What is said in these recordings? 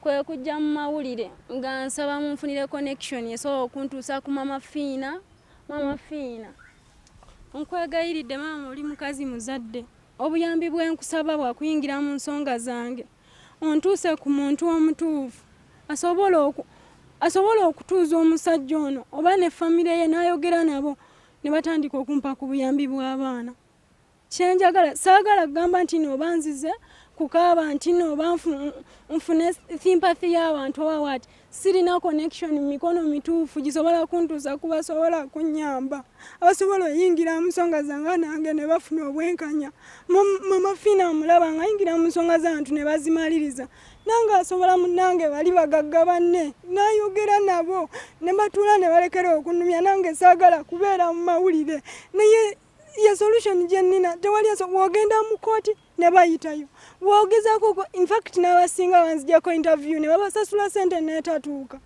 kwe kujja mu mawulire nga nsaba munfunire connection esobola okuntuusa ku Maama Fiina. Maama Fiina, nkwegayiridde maama, oli mukazi muzadde, obuyambi bwenkusaba bwa kuyingira mu nsonga zange ontuuse ku muntu omutuufu asobola okutuuza omusajja ono oba ne famire ye n'ayogera nabo ne batandika okumpa ku buyambi bw'abaana. Kyenjagala saagala kugamba nti nooba nzize kukaaba nti nooba nfune sympathy y'abantu owawati sirina connection mikono mituufu gisobola kuntuusa ku basobola kunnyamba abasobola oyingira mu nsonga zange nange ne bafuna obwenkanya. Maama Fiina omulaba ng'ayingira mu nsonga z'abantu ne bazimaliriza nange asobola munnange bali bagagga banne n'ayogera nabo ne batuula ne balekera okunnumya nange saagala kubeera mu mawulire naye ya solution jennina tewali wogenda mu kooti ne bayitayo wogezaako in fact n'abasinga banzijako interview ne babasasula sente neetatuuka.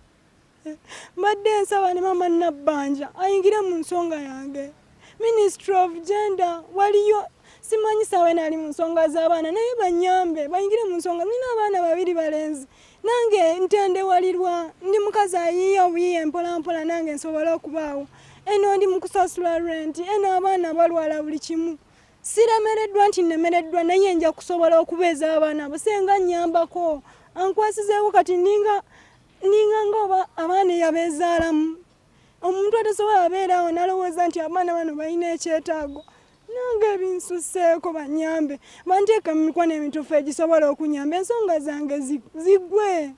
Mbadde nsaba ne maama Nabbanja ayingire mu nsonga yange. Ministry of Gender waliyo simanyi sawe nali mu nsonga z'abaana naye banyambe bayingire mu nsonga. Nina abaana 2 balenzi nange ntendewalirwa ndi mukazi ayiiya obuyiiya mpolampola nange nsobola okubaawo. Eno ndi mu kusasula rent, eno abaana balwala buli kimu. Siremereddwa nti nemereddwa naye nja kusobola okubeeza abaana abo senga nnyambako ankwasizeeko kati ninga ngoba abaana yabeezaalamu. Omuntu atasobola abeerawo n'alowooza nti abaana bano balina ekyetaago. Nange binsusseeko bannyambe banteeka mu mikono emituufu egisobola okunyamba ensonga zange ziggwe.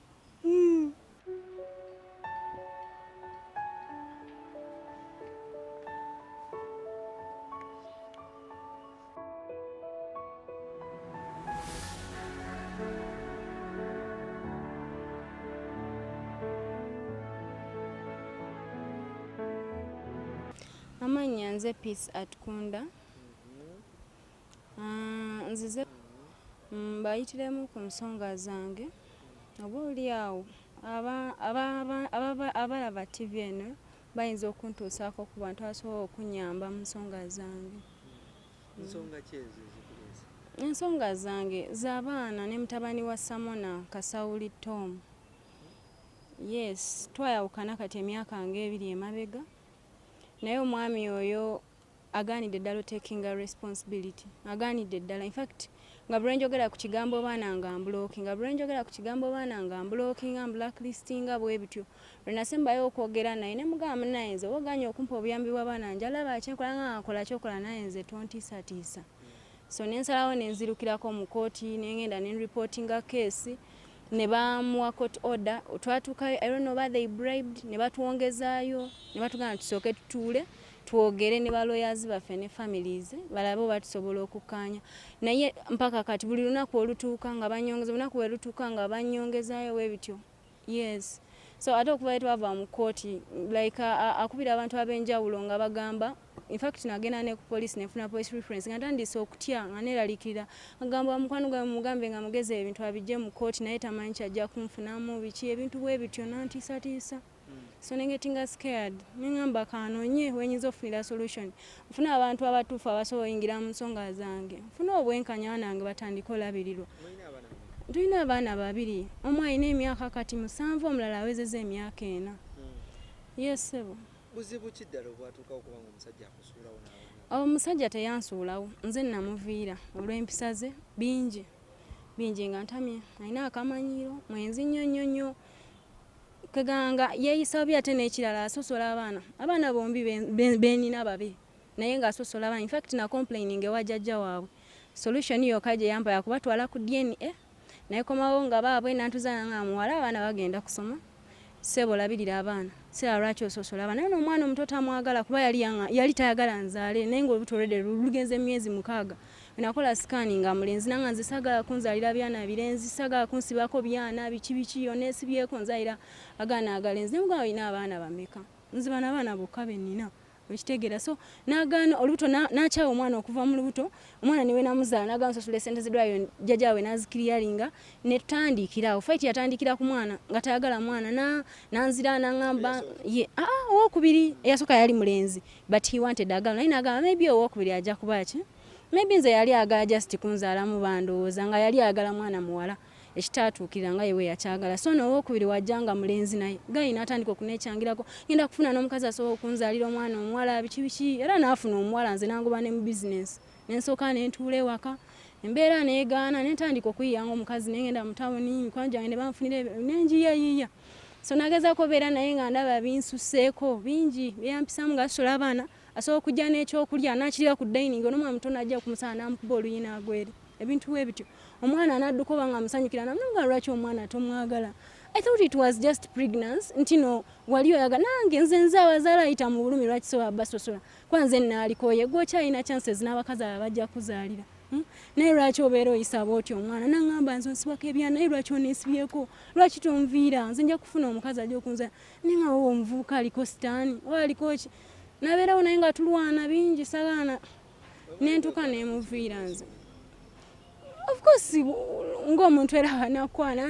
Amannya nze Peace Atkunda. Nzize mbayitiremu ku nsonga zange oba oli awo abalaba TV eno bayinza okuntuusaako ku bantu abasobola okunnyamba mu nsonga zange. Nsonga ki ezo ezikuleese? Ensonga zange z'abaana ne mutabani wa Samona Kasawuli Tom. Yes, twayawukana kati emyaka ng'ebiri emabega naye omwami oyo agaanidde ddala taking a responsibility. Agaanidde ddala. In fact, nga bwe njogera ku kigambo baana nga mblocking, nga bwe njogera ku kigambo baana nga mblocking, blacklistinga bwe bityo. Lwe nasembayo okwogera naye ne mugamba naye nze oganya okumpa obuyambi bw'abaana njalaba kyenkola nga nkola kyokola naye nze tontiisatiisa. So nensalawo nenzirukirako mu kooti nengenda nenreportinga case ne bamuwa court order. Twatuukayo I don't know whether they bribed ne batuwongezaayo ne batugamba tusooke tutuule twogere ne ba lawyers baffe ne families balabe oba tusobola okukkaanya naye mpaka kati buli lunaku olutuuka nga banyongeza lunaku we lutuuka nga banyongezaayo we bityo. Yes, so ate okuva twava mu kooti like akubira abantu ab'enjawulo nga bagamba. In fact nagenda ne ku police nefuna police reference nga ntandise okutya nga neeralikirira agamba mukwano gwe mugambe nga mugeze ebintu abijje mu kooti naye tamanyi kyajja kunfunamu biki ebintu bwe bityo nantiisatiisa. So nengetinga scared nengamba kanoonye wenyinza ofunira solution nfuna abantu abatuufu abasobola oyingira mu nsonga zange nfuna obwenkanya nange batandika olabirirwa. Tulina abaana 2 omu alina emyaka kati 7 omulala awezezza emyaka 4. Yes sebo. Buzibu ki ddala obwatuuka okuba nga omusajja akusuulawo n'abaana? Omusajja teyansuulawo nze namuviira olw'empisa ze bingi nga ntamye alina akamanyiiro mwenzi nnyo kaganga yeeyisa obi ate n'ekirala asosola abaana bombi benina babe naye ng'asosola abaana. In fact na complaining ewa jjajja waabwe solution yokka gye yampa yakubatwala ku DNA naye komawo nga baabwe nantuza nga muwala abaana bagenda kusoma sebo labirira abaana sira lwaki ososola abaana naye omwana omuto tamwagala kuba yali tayagala nzaale naye ng'olubuto olwedde lugenze emyezi 6 nakola scanning nga mulenzi nanga nze sagala kunzalira byana birenzi sagala kunsibako byana biki yonna esibyeko nzalira agaana agalenzi nemugamba ina abaana bameka nzibana abaana bokka benina ekitegeera so nagaana olubuto n'akyawa omwana okuva mu lubuto omwana niwe namuzaala nagaana nsasula esente z'eddwaliro jjajjaawe n'azikiriyalinga ne tutandikirawo fight yatandikira ku mwana nga tayagala mwana nanzira n'angamba owokubiri eyasooka yali mulenzi but he wanted agala naye n'agamba maybe owokubiri ajja kuba ki maybe nze yali agala just kunzaala mu bandowooza nga yali agala mwana muwala ekitatuukirira nga yewe yakyagala. So n'owokubiri wajjanga mulenzi naye gayi n'atandika okunekyangirako ngenda kufuna n'omukazi asobola okunzaalira omwana omuwala biki era n'afuna omuwala nze nangoba ne mu bizinesi nensooka nentuula ewaka embeera neegaana nentandika okuyiyanga omukazi nengenda mu tawuni mikwano gyange ne banfunira nenjiyayiya. So nagezaako obeera naye nga ndaba binsuseeko bingi byampisamu nga asola abaana asobola okujja n'ekyokulya n'akirira ku dining n'omwana mutono ajja kumusala n'amukuba oluyi n'agwere ebintu ebityo omwana n'adduka oba nga musanyukira namuga lwaki omwana tomwagala. I thought it was just pregnancy nti no wali oyagala nange nze nzaabazaala ayita mu bulumi lwaki soba basosola kuba nze naalikoye gwokyalina chances n'abakazi abo bajja kuzaalira naye lwaki obeera oyisaba otyo omwana naŋŋamba nze nsibako ebyana naye lwaki oneesibyeko lwaki tonviira nze nja kufuna omukazi ajja okunzala naye nga wowe omuvubuka aliko sitaani oba aliko ki nabeerawo naye nga tulwana bingi sagaana nentuka nemuviira nze. Of course ng'omuntu era wanakwana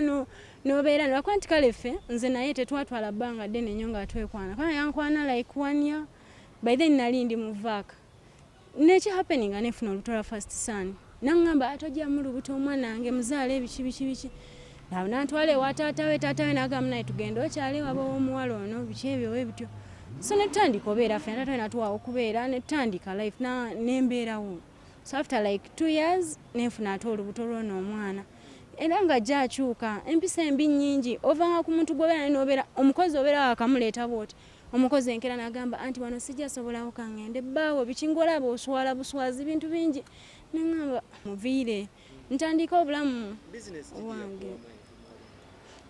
nobeera nolwakuba nti kale ffe nze naye tetwatwala bbanga ddene nnyo nga twekwana kana yankwana like 1 year by then nali ndi mu vaaka neki happening anefuna olubuto lwa first son naŋŋamba atojja mu lubuto omwana wange muzaale biki nantwala ewa taatawe n'agamba naye tugenda okyale waba w'omuwala ono biki ebyo ebityo. So netutandika obeera ffe natawe natuwaawo okubeera netutandika life nembeerawo. So after like 2 years nenfuna ate olubuto lw'ono omwana era nga ajja akyuka empisa embi nnyingi ovanga ku muntu gwobeera naye nobeera omukozi obeera wakamuleeta bwoti omukozi enkera n'agamba anti wano sijja sobolawo kangende bbaawo bikingolaba oswala buswazi bintu bingi neŋŋamba muviire ntandika obulamu wange.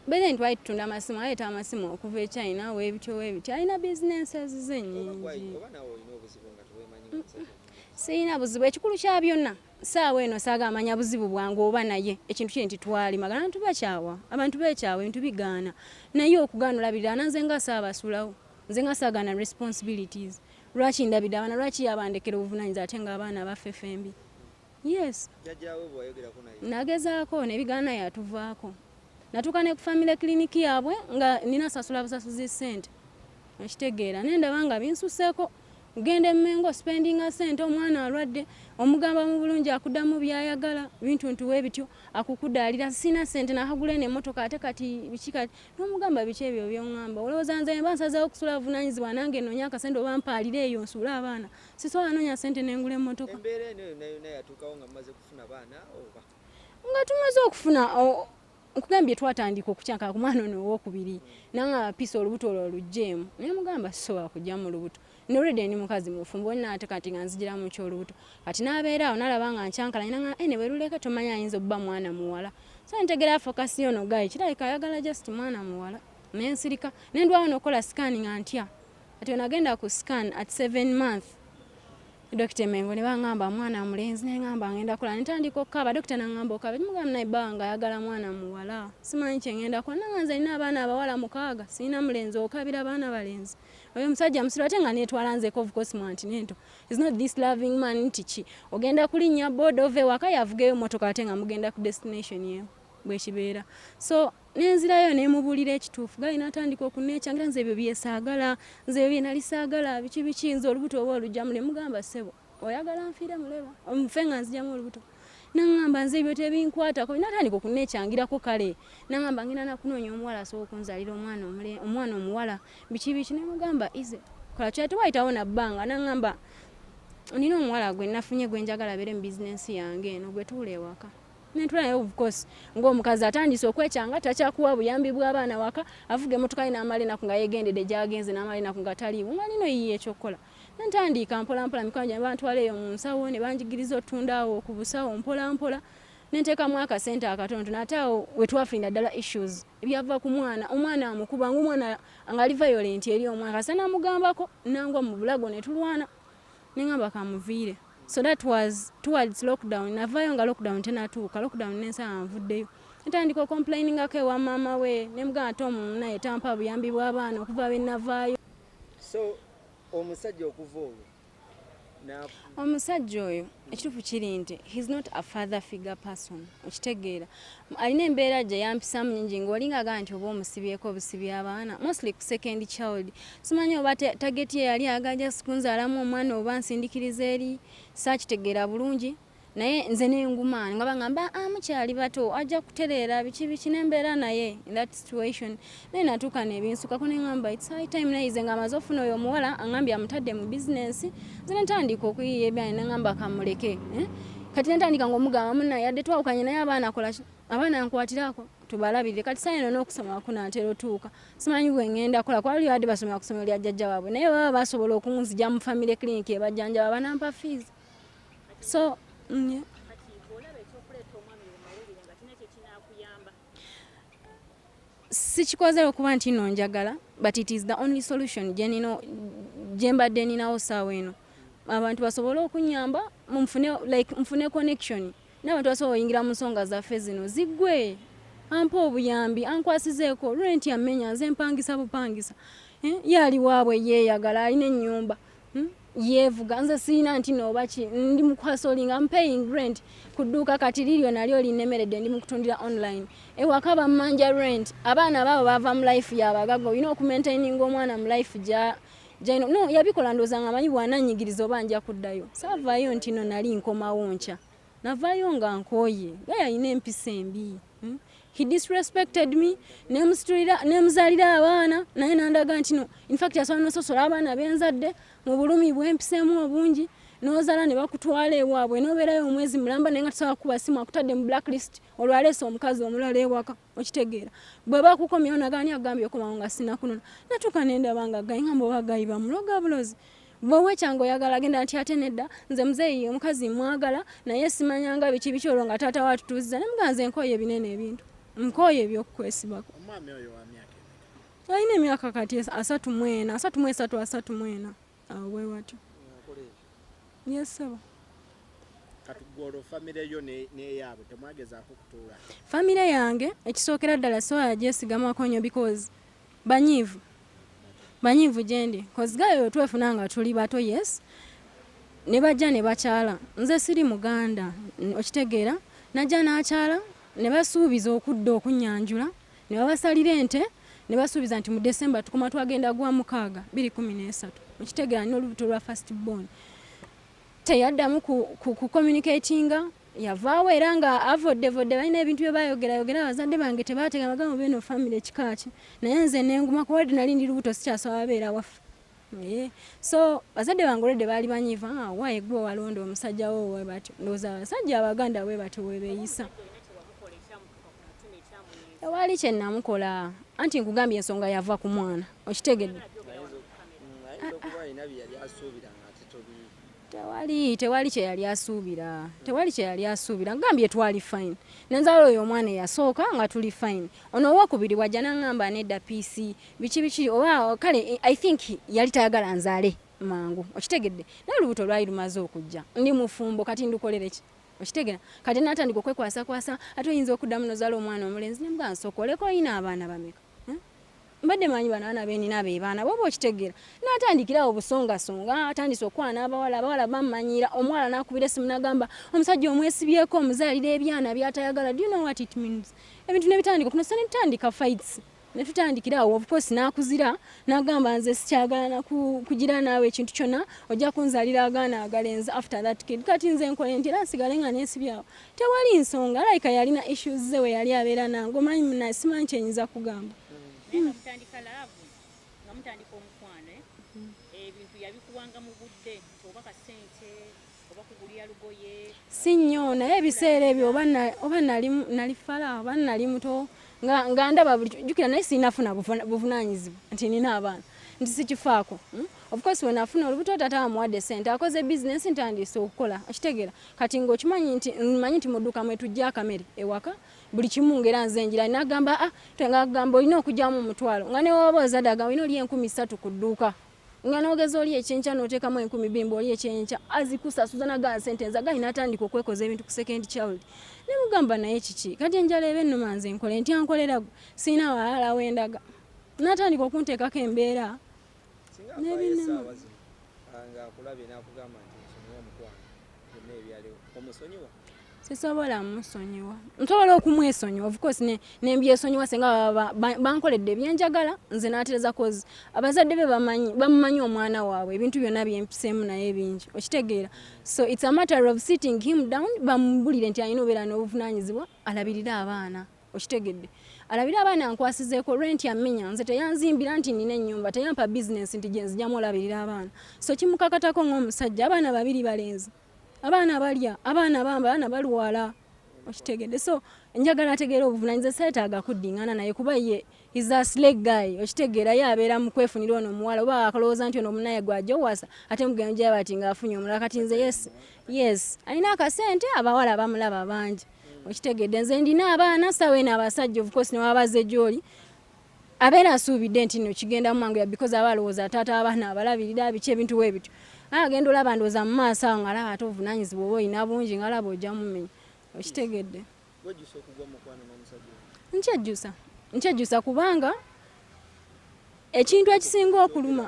Bene ntwali tutunda amasimu aleeta amasimu okuva e China weebityo alina businesses ze nnyingi. Sirina buzibu ekikulu kya byonna saawa eno saagamanya buzibu bwange oba naye ekintu kye nti twalimagana abantu bakyawa abantu bekyawa ebintu bigaana naye okugaana olabirira nanze nga saabasulawo nze nga saagaana responsibilities lwaki ndabidde abaana lwaki yabandekera obuvunaanyizibwa ate nga abaana baffe mbi. Yes nagezaako nebigaana yatuvaako natuuka ne ku family clinic yaabwe nga nina sasula busasuzi sente ekitegeera nendaba nga binsuseeko genda emmengo spendinga sente omwana alwadde omugamba mu bulungi akuddamu byayagala bintu ntuwe bityo akukudaalira sina sente nakagula n'emmotoka ate kati biki kati n'omugamba biki ebyo by'oŋŋamba olowooza nze mba nsazeewo okusula buvunaanyizibwa nange noonya akasente oba mpaalira eyo nsuule abaana sisobola noonya sente n'engula emmotoka. Embeera eno nayo yatuukawo nga mumaze kufuna baana oba nga tumaze okufuna nkugambye twatandika okukyanka ku mwana ono owokubiri nanga pisa olubuto olwo olugjeemu naye mugamba sisobola kujja mu lubuto nolwedde ndi mukazi mufumbo olina ate kati nga nzijira mu kyolubuto kati n'abeera awo nalaba nga nkyankalanye nanga ne bweruleka tomanya ayinza obba mwana muwala so ntegera fokasi ono gayi kirabika ayagala just mwana muwala nensirika nendwawo nokola scan nga ntya ati onagenda ku scan at 7 months Dr. Mengo ne bangamba mwana mulenzi nengamba ngenda kola ntandika okukaba dokita nangamba okaba mugamba naye banga ayagala mwana muwala simanyi kye ngenda kola nanganze nina abaana abawala 6 sina mulenzi okabira abaana balenzi oyo musajja musiro ate nga netwala nzeko of course mwanti nento is not this loving man ntichi ogenda kulinnya board ove waka yavugeyo motoka ate nga mugenda ku destination ye bwe kibeera so nenzirayo nemubulira ekituufu gali natandika okuneecyangira nze ebyo byesaagala nze ebyo byenalisaagala biki nze olubuto oba olujjamu ne mugamba ssebo oyagala nfiire muleba omufe nga nzijjamu olubuto nangamba nze ebyo tebinkwatako natandika okuneecyangirako kale nangamba ngenda nakunoonya omuwala asobola okunzaalira omwana omuwala biki ne mugamba ize kola kyate wayitawo nabbanga nangamba nina omuwala gwe nafunye gwe njagala abeere mu bizinensi yange eno gwe tuula ewaka netula naye of course ng'omukazi atandise okwecyanga takyakuwa buyambi bw'abaana waka avuga emmotoka ye n'amala enaku nga yegendedde gyagenze n'amala enaku nga taliiwo nga nino yiye ekyokukola nentandika mpolampola mikwano gyange bantwala eyo mu nsawo ne banjigiriza otunda awo ku busawo mpolampola nenteekamu akasente akatono ate awo we twafirinda ddala issues ebyava ku omwana amukuba ng'omwana nga ali violent eri omwana kasa namugambako nangwa mu bulago ne tulwana nengamba kamuviire. So that was towards lockdown. Navayo nga lockdown tenatuuka. Lockdown nensa nvuddeyo. Ntandika complaining ake wa mama we nemugamba tomu naye tampa buyambi bw'abaana okuva be navaayo. So omusajja okuva olwo omusajja oyo ekituufu kiri nti he's not a father figure person okitegeera alina embeera gye yampisamu nyingi ng'olinga agaa nti oba omusibyeko obusibi abaana mostly ku second child simanyi oba target ye yali agaja sikunzaalamu omwana oba nsindikiriza eri saakitegeera bulungi naye nze nengumaani nga bangamba mukyali bato ajja kutereera biki nembeera naye in that situation naye natuuka nebinsukako neŋŋamba it's high time naye nze nga amaze ofuna oyo omuwala aŋambye amutadde mu bizinensi nze netandika okuyiya ebyange neŋŋamba kamuleke kati netandika ngaomugamba munaye yadde twawukanye naye abaana nkwatirako tubalabirire kati saa eno n'okusoma kunatera otuuka simanyi bwe ŋŋenda kola kwali badde basomera ku ssomero lya jjajja waabwe naye baba basobola okunzija mu family clinic ebajjanjaba banampa fees so sikikoze okuba nti no njagala but it is the only solution gye mbadde ninawo saawa eno abantu basobole okunyamba nfune connection n'abantu basobola oyingira mu nsonga zaffe zino ziggwe ampa obuyambi ankwasizeeko rent yamenya nze mpangisa bupangisa yali waabwe yeeyagala alina ennyumba yeevuga nze siina nti noobaki ndi mukwasolinga I'm paying rent ku dduuka kati liryo nalyo linnemeredde ndi mukutundira online ewaka bammanja rent abaana baabo bava mu life yabagaga olina okumaintaininga omwana mu life no yabikola ndooza nga amanyi bwananyigiriza oba nja kuddayo saavaayo nti no nali nkomawo nkya navaayo nga nkooye nga yalina empisa embi he disrespected me nemuzaalira abaana naye nandaga nti no in fact asobola nososola abaana benzadde mu bulumi bwempiseemu obungi nozaala ne bakutwala ewaabwe nobeerayo omwezi mulamba naye nga tosobola kuba simu akutadde mu blacklist olwaleese omukazi omulala ewaka okitegeera bwe bakukomyewo nagani agambye okomawo nga sinakunona natuuka nendaba nga gayingamba oba gayi bamuloga bulozi bwewe kyange oyagala agenda nti ate nedda nze muzeeyi omukazi mwagala naye simanyanga biki olwo nga taata watutuuziza nemuganze nkooye ebinene ebintu nkooye ebyokukwesibako alina emyaka kati 33 awo bwe watyo yesaba famire yange ekisookera ddala soya gyesigamako nnyo because banyiivu gyendi kozigayo twefunanga tuli bato yes ne bajja ne bakyala nze siri muganda okitegeera najja n'akyala ne basuubiza okudda okunyanjula ne babasalira ente ne basuubiza nti mu December tukoma twagenda gwa 6/2013 okitegeera n'olubuto lwa first born teyaddamu ku communicatinga yavaawo era nga avoddevodde balina ebintu bye bayogerayogera abazadde bange tebaatega magambo beno family kikaaki naye nze nenguma kuwadde nali ndi lubuto sikyasobola babeera waffe so bazadde bange olwedde baali banyiiva waaye gwe walonda omusajja wo we batyo ndowooza abasajja abaganda we batyo webeeyisa tewali kye namukola anti nkugambye ensonga yava ku mwana okitegedde tewali kye yali asuubira ngambye twali fine nenzaala oyo omwana eyasooka nga tuli fine ono owokubiri wajja naŋŋamba nedda PC biki oba kale I think yali tayagala nzaale mangu okitegedde naye olubuto lwali lumaze okujja ndi mufumbo kati ndukolere ki okitegera kati natandika okwekwasa ate oyinza okuddamu nozaala omwana omulenzi nemugaa nsookoleko oyina abaana bameka mbadde manyi banaana benina bebaana bwoba okitegeera natandikirawo obusongasonga atandise okwana abawala bamumanyira omuwala nakubira esimu nagamba omusajja omwesibyeko omuzaalira ebyana byatayagala do you know what it means ebintu nebitandika okunosa netutandika fights netutandikirawo of course nakuzira nagamba nze sikyagala kugira naawe ekintu kyonna ojja kunzaalira agaana agalenzi after that kid kati nze nkole nti era nsigale nga nesibyawo tewali nsonga alayika yalina issues ze we yali abeera nange omanyi simanyi kyenyinza kugamba mutandika laavu nga mutandika omukwano ebintu yabikuwanga mu budde oba kasente oba kugulira lugoye si nnyo naye ebiseera ebyo oba nali fala oba nali muto nga ndaba buli jjukira naye sinafuna buvunaanyizibwa nti nina abaana nti sikifaako of course we nafuna olubuto taata amuwadde sente akoze bizinesi ntandise okukola okitegeera kati ng'okimanyi nti mu dduuka mwe tujja akamere ewaka buli kimu ngera nze njira nagamba twengagamba olina okujjamu omutwalo nga ne waba ozadde agamba olina oli 13 ku dduuka nga nogeza oli ekyenkya n'oteekamu 12 oli ekyenkya azikusasuza nagaa sente nzaga inatandika okwekoza ebintu ku second child ne mugamba naye kiki kati enjala ebe nnuma nze nkole ntya nkolera siina walala wendaga natandika okunteekako embeera n'ebinema sisobola musonyiwa nsobola okumwesonyiwa of course ne mbyesonyiwa senga bankoledde byenjagala nze natereza cause abazadde be bamanyi omwana waabwe ebintu byonna byempiseemu naye bingi okitegeera so it's a matter of sitting him down bamubulire nti alina obeera n'obuvunaanyizibwa alabirira abaana okitegedde alabirira abaana nkwasizeeko rent yamenya nze teyanzimbira nti nina ennyumba teyampa business nti gyenzijjamu olabirira abaana so kimukakatako ng'omusajja abaana babiri balenzi abaana balya abaana bamba abaana balwala okitegedde so njagala ategeera obuvunaanyizibwa seetaaga kuddingana naye kuba ye is a slag guy okitegeera ye abeera mu kwefunira ono omuwala oba akalowooza nti ono omunaye gw'ajowasa ate mugenja bati ng'afunye omulala kati nze yes alina akasente abawala bamulaba bangi okitegedde nze ndina abaana saweena abasajja of course newabaze gy'oli abeera asuubidde nti no kigenda mwanguya because aba alowooza taata abaana abalabirira biki ebintu bwe bityo agenda olaba ndowooza mu maaso awo ng'alaba ate obuvunaanyizibwa oba olina bungi ng'alaba ojja mumenya okitegedde nkyejjusa kubanga ekintu ekisinga okuluma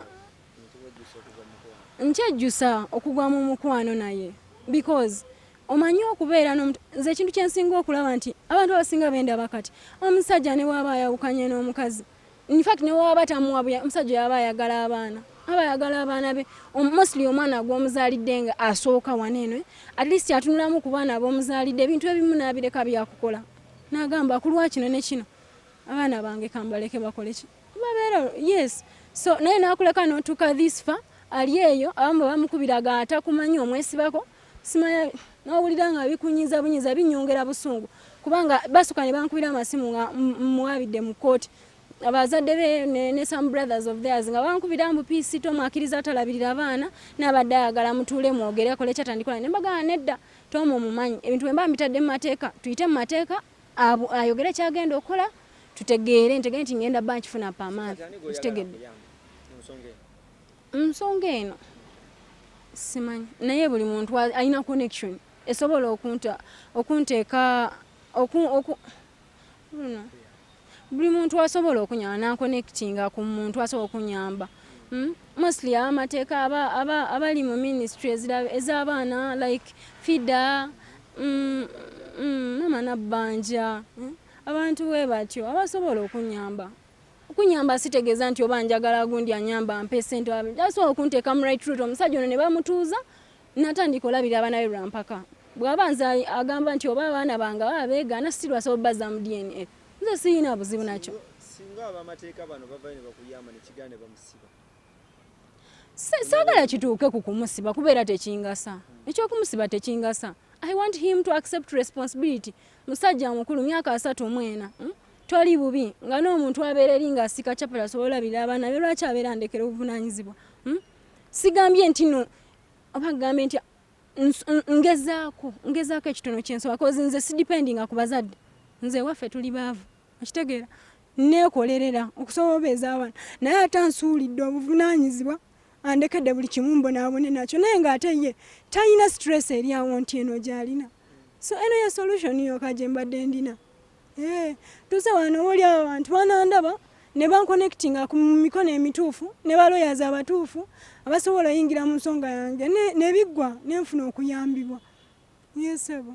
nkyejjusa okugwa mu mukwano naye because omanyi okubeera nze ekintu kyensinga okulaba nti abantu abasinga benda bakati omusajja ne waaba ayawukanye n'omukazi in fact ne waaba tamuwabuya omusajja yaba ayagala abaana be mostly omwana gw'omuzaalidde nga asooka waneeno at least atunulamu ku baana b'omuzaalidde ebintu ebimu n'abireka byakukola n'agamba kulwa kino ne kino abaana bange kambaleke bakole ki babeera yes so naye n'akuleka n'otuuka this far ali eyo abamu bamukubiraga atakumanyi omwesibako simanya n'owulira nga bikunyiza bunyiza binyongera busungu kubanga basuka ne bankubira amasimu nga muwabidde mu kooti abazadde be ne some brothers of theirs nga bankubira mu PC tomwakiriza atalabirira abaana n'abadde ayagala mutuule mwogere akole kyatandikola ne mbagana nedda tomo mumanyi ebintu bwe mba mbitadde mu mateeka tuyite mu mateeka ayogere kyagenda okola tutegeere ntegere nti ngenda banki funa pamani kitegedde nsonga eno simanyi naye buli muntu alina connection esobola okunteeka buli muntu asobola okunyamba nanconnectinga ku muntu asobola okunyamba mostly amateeka abali mu ministry ez'abaana like fida mama nabbanja abantu we batyo abasobola okunyamba sitegeeza nti oba njagala gundi anyamba ampe sente asobola okunteeka mu right route omusajja ono ne bamutuuza natandika olabira abaana be lwampaka bw'aba nze agamba nti oba abaana bange baba beegaana still asobola obbaza mu DNA nze siyina buzibu nakyo singa abamateeka bano bavayo ne bakuyamba ne kigaane bamusiba saagala kituuke ku kumusiba kubeera tekingasa ekyokumusiba tekingasa I want him to accept responsibility musajja mukulu myaka 34 toli bubi nga n'omuntu abeera eri ng'asika capula asobola olabira abaana be lwaki abeera andekera obuvunaanyizibwa sigambye nti no oba gambye nti ngezaako ekitono kyensoba kozi nze sidipendinga ku bazadde nze waffe tuli baavu okitegeera neekolerera okusobola obeeza abaana naye ate nsuulidde obuvunaanyizibwa andekedde buli kimu mbonaabone nakyo naye ng'ate ye talina stress eri awo nti eno gy'alina so eno ye solution yokka gye mbadde ndina tuze wano oli abo bantu banandaba ne banconnectinga ku mikono emituufu ne baloyaza abatuufu abasobola oyingira mu nsonga yange nebiggwa nenfuna okuyambibwa yesebo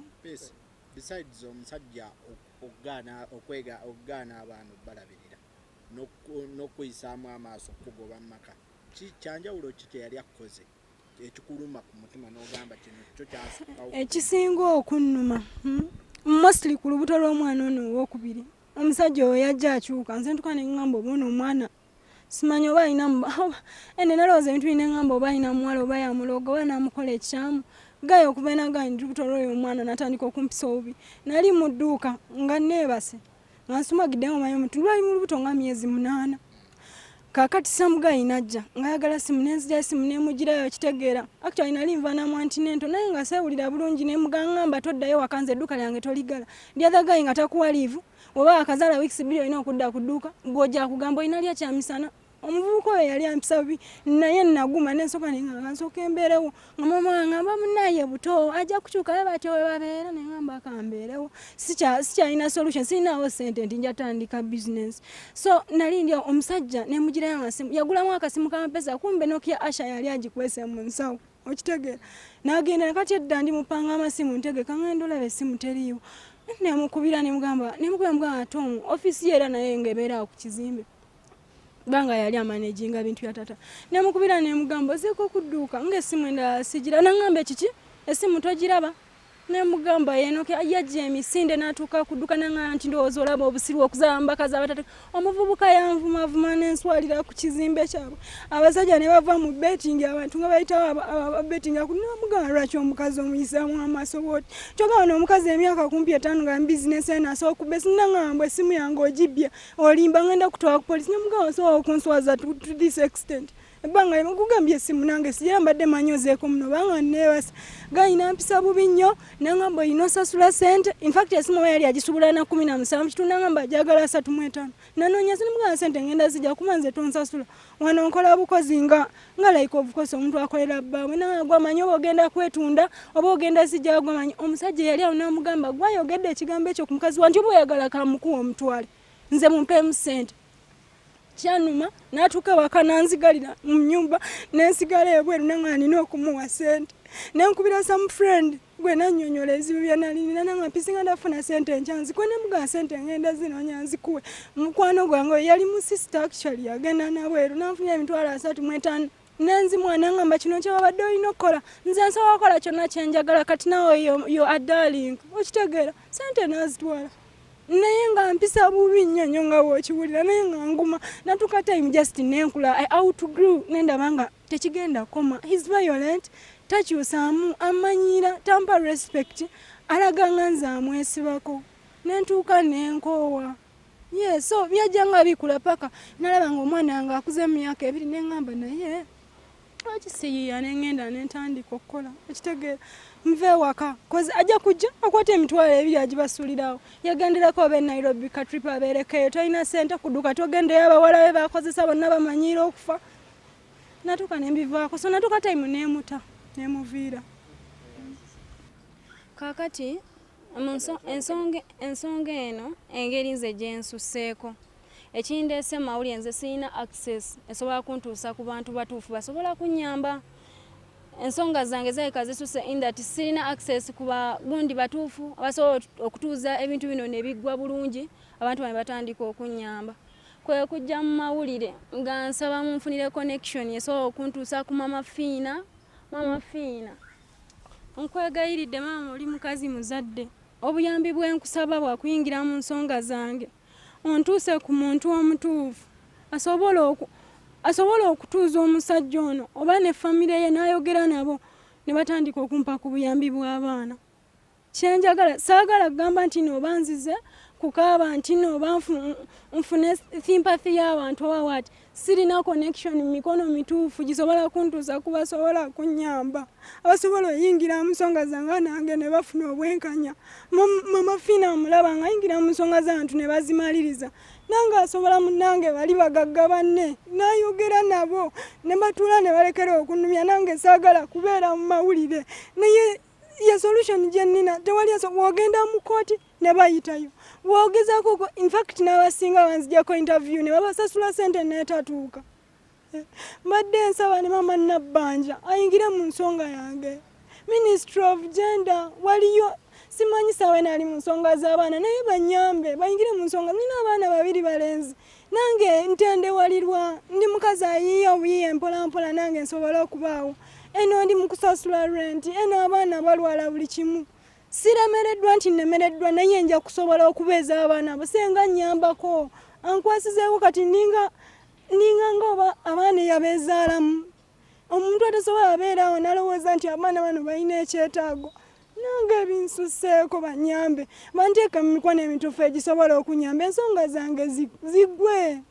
besides omusajja okugaana abantu balabirira n'okuyisaamu amaaso okugoba mu maka kyanjawulo ki kyeyali akukoze ekikuluma ku mutima n'ogamba kino kyo kyasookawo ekisinga okunnuma mostly ku lubuto lw'omwana ono owokubiri omusajja oyo yajja akyuka nze ntuka ne ŋŋamba oba ono omwana simanyi oba alina ene nalowooza ebintu bine ŋŋamba oba alina muwala oba yamuloga oba namukola ekyamu gaye okuva enagani lubuto lw'oyo omwana natandika okumpisa obubi nali mu dduuka nga neebase nga nsumagidde ngomanyi omuntu lwali mu lubuto nga myezi 8 kakati samugayi najja ngayagala simu nenzija simu nemugirayo kitegeera actually nali nvaanamu antinento naye nga seewulira bulungi nemugamba toddayo wakanze edduuka lyange toligala the other guy nga takuwa liivu oba akazaala weeks 2 olina okudda ku dduuka ng'ojja kugamba olina lya kyamisana omuvubuka oyo yali ampisa bubi naye naguma nensoka nenganga nsooka embeerewo nga mama wange amba munaye buto ajja kukyuka be batyo we babeera nengamba akambeerewo sikyalina solution sirinaawo sente nti njatandika business so nali ndi omusajja nemugirayo amasimu yagulamu akasimu kamapesa kumbe Nokia Asha yali agikwese mu nsawo okitegeera n'agenda kati edda ndi mupanga amasimu ntegeka ngenda olaba essimu teriiwo nemukubira nemugamba Tom office era naye ngebeera ku kizimbe banga yali amanaginga bintu ya tata nemukubira nemugamba ozeko kudduuka ng'essimu endala sigira nangamba kiki essimu togiraba nemugamba yenoke yajja emisinde n'atuuka kudduka nanga nti ndowooza olaba obusiru okuzaba mbaka z'abatata omuvubuka yanvumavuma n'enswalira ku kizimbe kyabwe abasajja ne bava mu betting abantu nga bayitawo betting akunamugamba lwaki omukazi omuyisaamu amaaso bwoti kyogamba n'omukazi emyaka kumpi 5 nga bizinesi ena asooka kubesi nangamba essimu yange ogibbye olimba ngenda kutwala ku polisi nemugamba osobola okunswaza to this extent banga kugambye essimu nange sijera mbadde manyozeeko muno banga neebasa gayina mpisa bubi nnyo nangamba inosasula sente infact essimu yali agisubula na 17 kitundu nangamba ajagala 35 nanoonya sinimugamba sente ngenda zijja kumanze tonsasula wano nkola bukozi nga like obukozi omuntu akolera bbaawe nangagwa amanyi oba ogenda kwetunda oba ogenda zijja gwamanyi omusajja yali awo namugamba gwayogedde ekigambo ekyo ku mukazi wanti oba oyagala kamukuwa omutwale nze mumpeemu sente kyanuma natuuka waka nanzigalira mu nyumba nensigala ebweru nanga nina okumuwa sente nenkubira some friend gwe nannyonnyola ezibu byanalina nanga mpisinga ndafuna sente enkyanzi kwe nemugaa sente ngenda zinoonya nzikuwe mukwano gwange yali mu sister actually yagenda nabweru nanfunira emitwalo 35 nenzi mwana ngamba kino kyabadde olina okukola nze nsobola okukola kyonna kyenjagala kati nawe yo darling okitegeera sente nazitwala naye nga mpisa bubi nnyo nga bw'okiwulira naye nga nguma natuuka time just nenkula I outgrew nendaba nga tekigenda koma he's violent takyusaamu amanyira tampa respect alaga nga nze amwesibako nentuuka nenkoowa so byajja nga bikula paka nalaba nga omwana wange akuze mu myaka 2 neŋŋamba naye akisiyiya nengenda nentandika okukola ekitegeera nve waka kozi ajja kujja akwata emitwalo 2 agibasulirawo yagenderako oba Nairobi katrip abeerekeyo tolina sente kudduka togendeyo abawala be bakozesa bonna bamanyiira okufa natuuka nembivaako so natuuka time nemuta nemuviira kakati ensonga eno engeri nze gyensuseeko ekindeese mawulire nze sirina access esobola kuntuusa ku bantu batuufu basobola kunnyamba ensonga zange zaleka zisuse indati sirina access ku bagundi batuufu abasobola okutuuza ebintu bino ne biggwa bulungi abantu bano batandika okunnyamba kwe kujja mu mawulire nga nsaba munfunire connection esobola okuntuusa ku Maama Fiina nkwegayiridde maama oli mukazi muzadde obuyambi bwenkusaba bwakuyingira mu nsonga zange ontuuse ku muntu omutuufu asobola okutuuza omusajja ono oba ne famire ye n'ayogera nabo ne batandika okumpa ku buyambi bw'abaana kyenjagala saagala kugamba nti nooba nzize kukaaba nti nooba nfune sympathy y'abantu oba wati sirina connection mu mikono mituufu gisobola kuntuusa ku basobola kunnyamba abasobola oyingira mu nsonga zange nange ne bafuna obwenkanya Maama Fiina amulaba nga ayingira mu nsonga z'abantu ne bazimaliriza nange asobola munnange bali bagagga banne n'ayogera nabo ne batuula ne balekera okunumya nange saagala kubeera mu mawulire naye ye solution jennina tewali wogenda mu kooti ne bayitayo wogezaako in fact n'abasinga banzijjako interview ne babasasula sente neetatuuka mbadde nsaba ne Maama Nabbanja ayingire mu nsonga yange Ministry of Gender waliyo simanyi sawe nali mu nsonga z'abaana naye banyambe bayingire mu nsonga nina abaana 2 balenzi nange ntendewalirwa ndi mukazi ayiiya obuyiiya mpolampola nange nsobola okubaawo eno ndi mu kusasula rent eno abaana balwala buli kimu siremereddwa nti nemereddwa naye nja kusobola okubeeza abaana abo senga nnyambako ankwasizeeko kati ninga ngoba abaana yabeezaalamu omuntu atasobola abeerawo nalowooza nti abaana bano balina ekyetaago nange binsuseeko banyambe banteeka mu mikono emituufu egisobola okunyamba ensonga zange zigwe